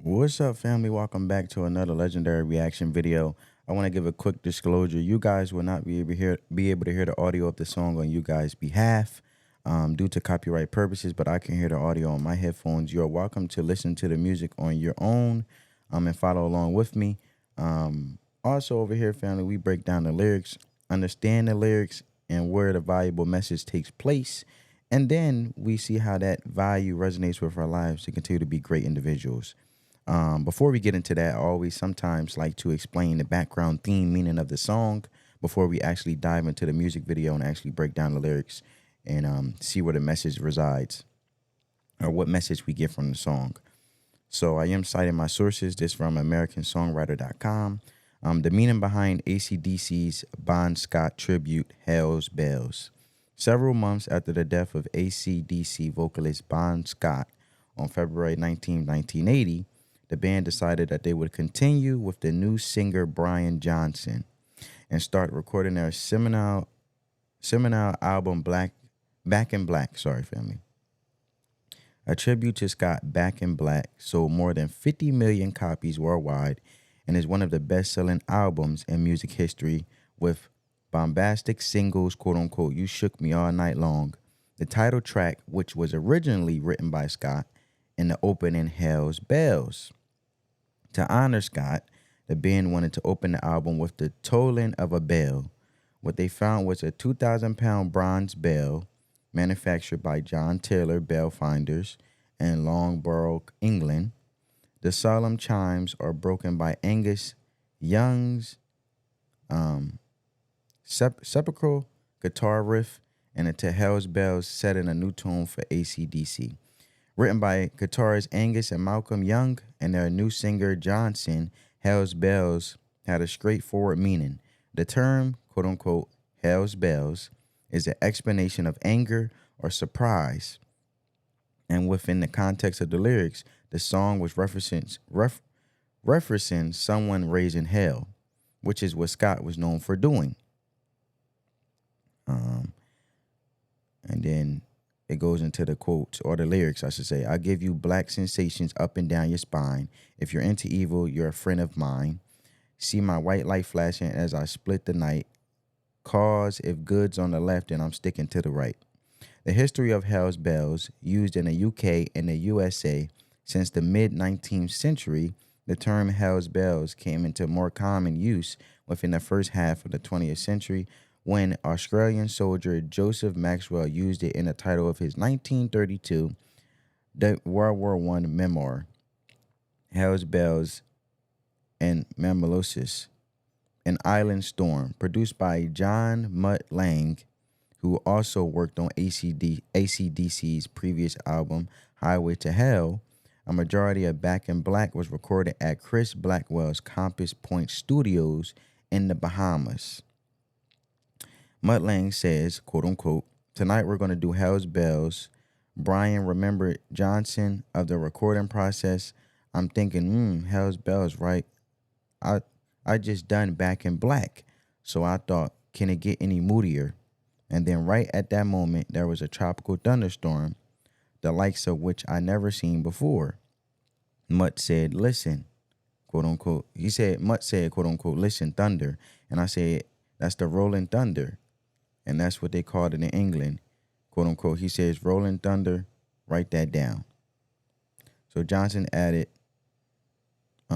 What's up, family? Welcome back to another legendary reaction video. I want to give a quick disclosure. You guys will not be able to hear the audio of the song on you guys' behalf due to copyright purposes, but I can hear the audio on my headphones. You're welcome to listen to the music on your own and follow along with me. Also, over here, family, we break down the lyrics, understand the lyrics, and where the valuable message takes place. And then we see how that value resonates with our lives to continue to be great individuals. Before we get into that, I always sometimes like to explain the background theme meaning of the song before we actually dive into the music video and actually break down the lyrics and see where the message resides or what message we get from the song. So I am citing my sources. This from AmericanSongwriter.com. The meaning behind ACDC's Bon Scott tribute, Hell's Bells. Several months after the death of ACDC vocalist Bon Scott on February 19, 1980, the band decided that they would continue with the new singer Brian Johnson and start recording their seminal album Back in Black. Sorry, family. A tribute to Scott, Back in Black sold more than 50 million copies worldwide and is one of the best-selling albums in music history with bombastic singles, quote-unquote, You Shook Me All Night Long, the title track, which was originally written by Scott, and the opening Hell's Bells. To honor Scott, the band wanted to open the album with the tolling of a bell. What they found was a 2,000-pound bronze bell manufactured by John Taylor Bell Finders in Loughborough, England. The solemn chimes are broken by Angus Young's sepulchral guitar riff and into Hell's Bells setting a new tone for ACDC. Written by guitarists Angus and Malcolm Young and their new singer Johnson, Hell's Bells had a straightforward meaning. The term, quote-unquote, Hell's Bells, is an explanation of anger or surprise. And within the context of the lyrics, the song was referencing someone raising hell, which is what Scott was known for doing. And then it goes into the quotes or the lyrics, I should say. I give you black sensations up and down your spine. If you're into evil, you're a friend of mine. See my white light flashing as I split the night. Cause if good's on the left, then I'm sticking to the right. The history of Hell's Bells, used in the UK and the USA since the mid-19th century, the term Hell's Bells came into more common use within the first half of the 20th century when Australian soldier Joseph Maxwell used it in the title of his 1932 World War I memoir, Hell's Bells and Mamalosis, An Island Storm, produced by John Mutt Lang, who also worked on ACDC's previous album, Highway to Hell. A majority of Back in Black was recorded at Chris Blackwell's Compass Point Studios in the Bahamas. Mutt Lang says, quote unquote, tonight we're going to do Hell's Bells. Brian remembered Johnson of the recording process. I'm thinking, Hell's Bells, right? I just done Back in Black. So I thought, can it get any moodier? And then right at that moment, there was a tropical thunderstorm, the likes of which I never seen before. Mutt said, listen, quote unquote. Mutt said, quote unquote, listen, thunder. And I said, that's the rolling thunder. And that's what they called it in England, quote unquote. He says, rolling thunder, write that down. So Johnson added, he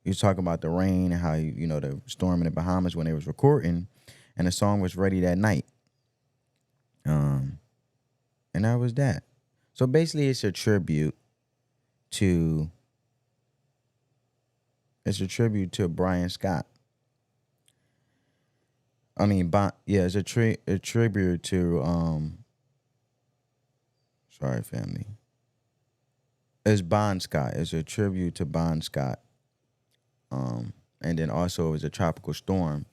was talking about the rain and how, the storm in the Bahamas when they was recording, and the song was ready that night. And that was that. So basically it's a tribute to Brian Scott. I mean, it's a tribute to, sorry, family. It's Bon Scott. It's a tribute to Bon Scott. And then also it was a tropical storm.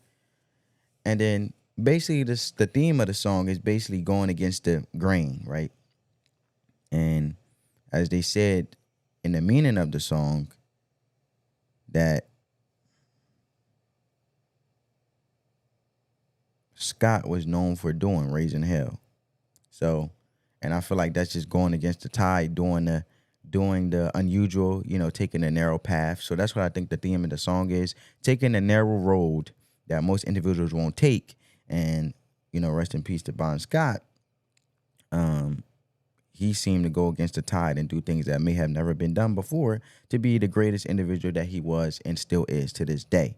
And then basically the theme of the song is basically going against the grain, right? And as they said in the meaning of the song, that Scott was known for raising hell. So, and I feel like that's just going against the tide, doing doing the unusual, taking the narrow path. So that's what I think the theme of the song is, taking the narrow road that most individuals won't take. And, rest in peace to Bon Scott. He seemed to go against the tide and do things that may have never been done before to be the greatest individual that he was and still is to this day.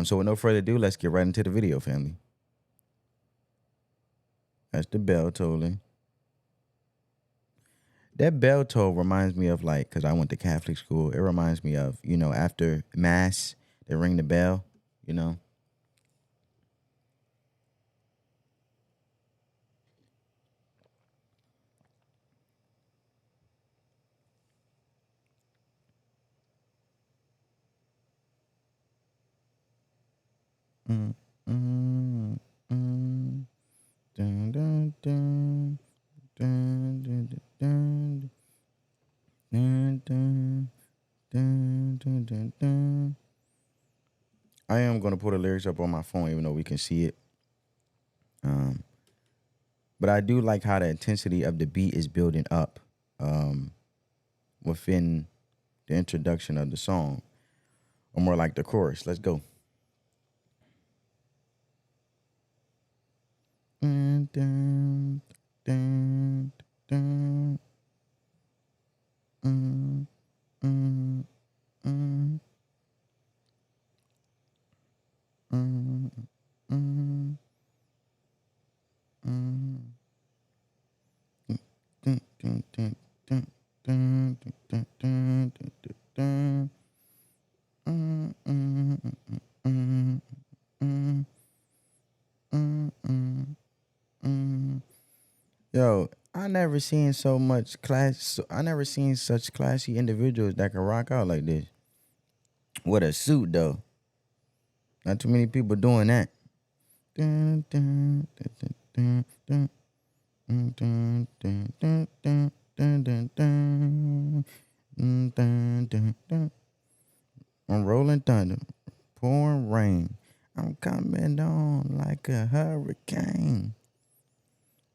So with no further ado, let's get right into the video, family. That's the bell tolling. That bell toll reminds me of, like, because I went to Catholic school, it reminds me of, after Mass, they ring the bell, Mm, mm, mm. Dun, dun, dun, dun, dun, dun, dun, dun, dun, dun, dun, dun. I am going to put the lyrics up on my phone, even though we can see it. But I do like how the intensity of the beat is building up within the introduction of the song, or more like the chorus. Let's go. Dun, dun, dun, dun, mm, mm, mm, mm, mm, mm. Dun, dun, dun, dun, dun, dun, dun, dun, dun, dun. Mm, mm, mm, mm, mm, mm, mm. Yo, I never seen so much class. I never seen such classy individuals that can rock out like this with a suit, though. Not too many people doing that. Dun, dun, dun, dun, dun, dun, dun, dun, dun, dun, dun, dun, dun, dun, dun, dun. I'm rolling thunder, pouring rain. I'm coming on like a hurricane.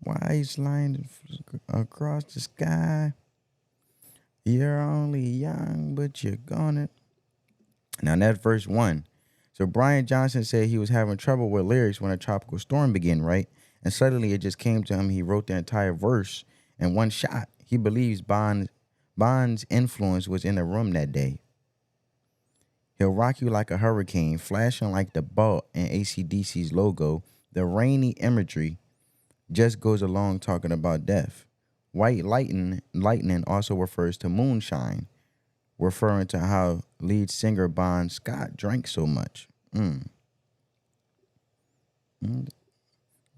Wise line across the sky. You're only young, but you're gonna. Now that's verse 1. So Brian Johnson said he was having trouble with lyrics when a tropical storm began, right? And suddenly it just came to him. He wrote the entire verse in one shot. He believes Bond's influence was in the room that day. He'll rock you like a hurricane, flashing like the bolt in ACDC's logo. The rainy imagery just goes along talking about death. White lightning also refers to moonshine, referring to how lead singer Bon Scott drank so much.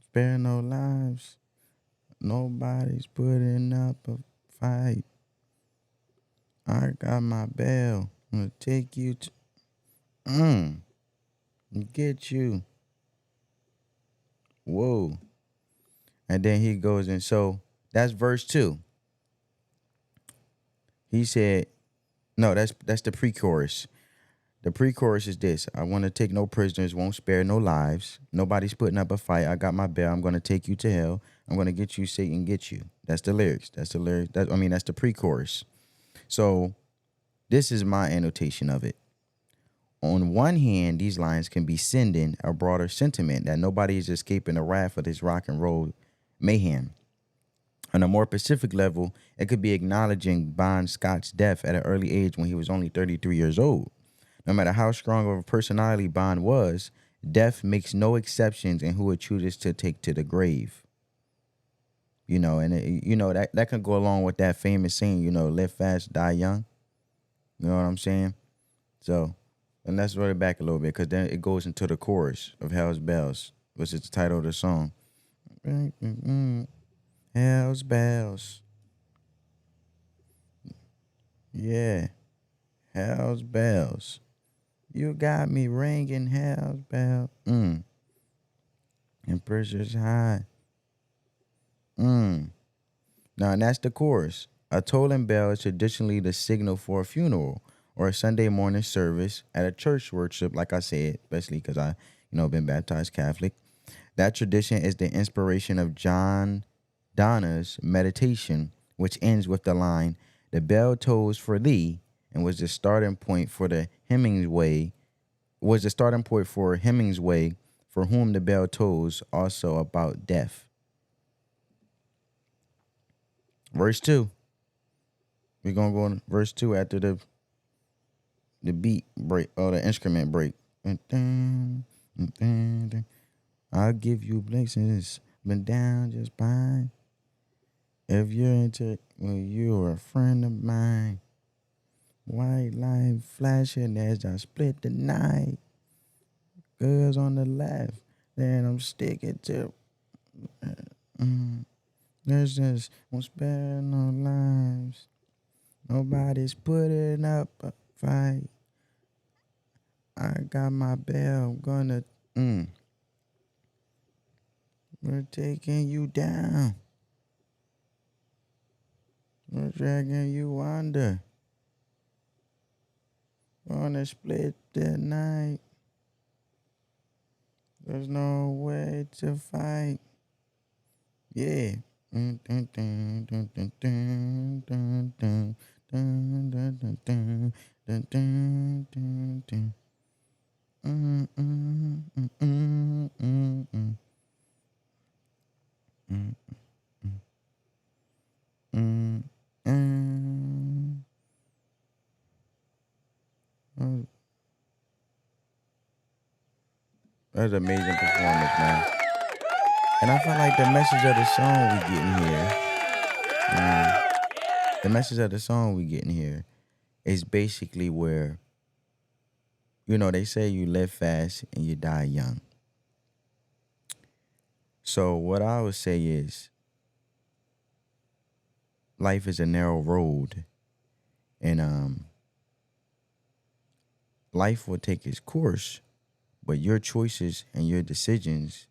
Spare no lives. Nobody's putting up a fight. I got my bell. I'm gonna take you to get you. Whoa. And then he goes and so that's verse 2. He said, no, that's the pre-chorus. The pre-chorus is this: I want to take no prisoners, won't spare no lives. Nobody's putting up a fight. I got my bell. I'm going to take you to hell. I'm going to get you, Satan, get you. That's the lyrics. That's the pre-chorus. So this is my annotation of it. On one hand, these lines can be sending a broader sentiment that nobody is escaping the wrath of this rock and roll mayhem. On a more specific level, it could be acknowledging Bon Scott's death at an early age when he was only 33 years old. No matter how strong of a personality Bon was, death makes no exceptions in who it chooses to take to the grave. And that can go along with that famous saying, live fast, die young. You know what I'm saying? So, and let's roll it back a little bit, because then it goes into the chorus of Hell's Bells, which is the title of the song. Hell's Bells. Yeah. Hell's Bells. You got me ringing hell's bell. And pressure's high. Now, and that's the chorus. A tolling bell is traditionally the signal for a funeral or a Sunday morning service at a church worship, like I said, especially because I, been baptized Catholic. That tradition is the inspiration of John Donna's meditation, which ends with the line, The bell tolls for thee, and was the starting point for the Hemingway, for whom the bell tolls, also about death. Verse 2. We're going to go on verse 2 after the beat break, or the instrument break. I'll give you blessings, but down just fine. If you're into, well, you're a friend of mine. White light flashing as I split the night. Girls on the left, then I'm sticking to. There's just won't spare no lives. Nobody's putting up a fight. I got my bell, gonna. We're taking you down. We're dragging you under. Gonna split the night. There's no way to fight. Yeah. That's an amazing performance, man. And I feel like the message of the song we getting here, is basically where, they say you live fast and you die young. So what I would say is, life is a narrow road, and life will take its course, but your choices and your decisions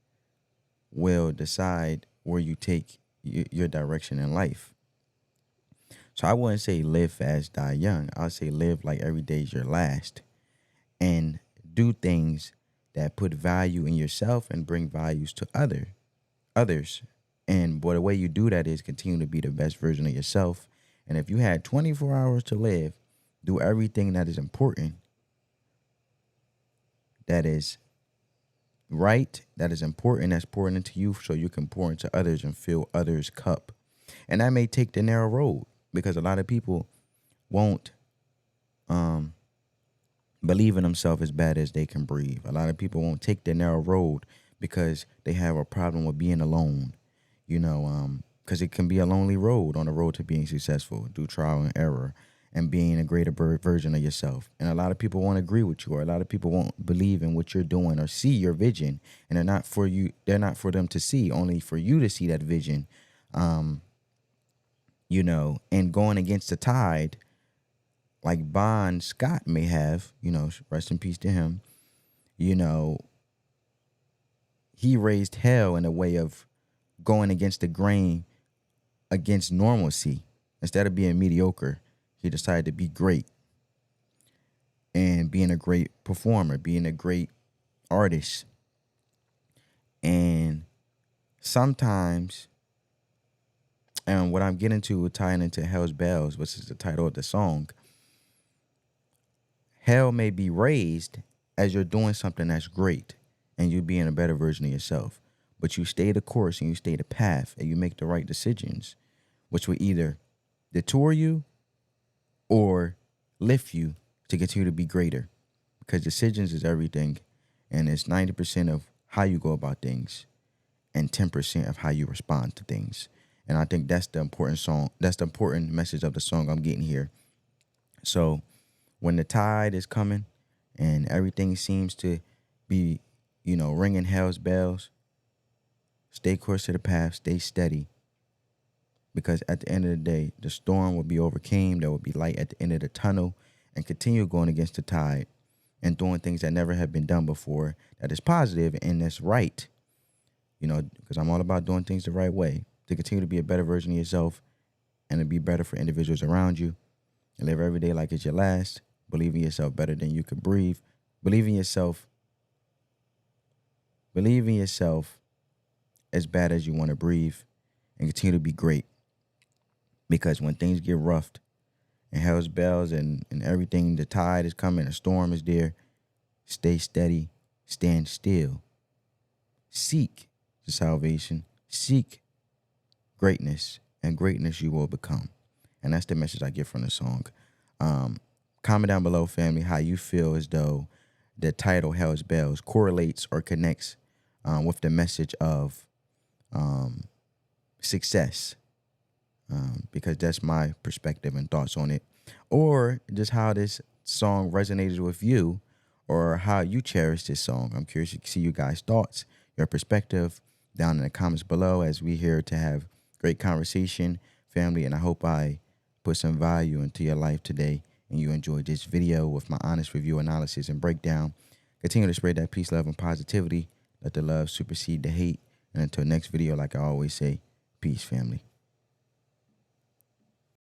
will decide where you take your direction in life. So I wouldn't say live fast, die young. I'll say live like every day is your last, and do things that put value in yourself and bring values to others. And the way you do that is continue to be the best version of yourself. And if you had 24 hours to live, do everything that is important, that is right, that is important, that's pouring into you, so you can pour into others and fill others' cup. And that may take the narrow road, because a lot of people won't believe in themselves as bad as they can breathe. A lot of people won't take the narrow road because they have a problem with being alone, because it can be a lonely road on the road to being successful, through trial and error, and being a greater version of yourself. And a lot of people won't agree with you, or a lot of people won't believe in what you're doing or see your vision. And they're not for them to see, only for you to see that vision. And going against the tide, like Bon Scott may have, rest in peace to him, he raised hell in a way of going against the grain, against normalcy. Instead of being mediocre, he decided to be great, and being a great performer, being a great artist. And sometimes, and what I'm getting to, tying into Hell's Bells, which is the title of the song, hell may be raised as you're doing something that's great and you being a better version of yourself. But you stay the course and you stay the path and you make the right decisions, which will either detour you or lift you to continue to be greater. Because decisions is everything, and it's 90% of how you go about things and 10% of how you respond to things. And I think that's the important message of the song I'm getting here. So when the tide is coming and everything seems to be, ringing hell's bells, stay course to the path, stay steady. Because at the end of the day, the storm will be overcame. There will be light at the end of the tunnel, and continue going against the tide and doing things that never have been done before, that is positive and that's right. Because I'm all about doing things the right way, to continue to be a better version of yourself and to be better for individuals around you, and live every day like it's your last. Believe in yourself better than you could breathe. Believe in yourself as bad as you want to breathe, and continue to be great. Because when things get rough, and hell's bells and everything. The tide is coming, a storm is there. Stay steady, stand still. Seek the salvation, seek greatness, and greatness you will become. And that's the message I get from the song. Comment down below, family, how you feel as though the title Hell's Bells correlates or connects with the message of success, because that's my perspective and thoughts on it, or just how this song resonated with you or how you cherish this song. I'm curious to see you guys' thoughts, your perspective down in the comments below, as we here to have great conversation, family, and I hope I put some value into your life today and you enjoyed this video with my honest review, analysis, and breakdown. Continue to spread that peace, love, and positivity. Let the love supersede the hate. And until next video, like I always say, peace, family.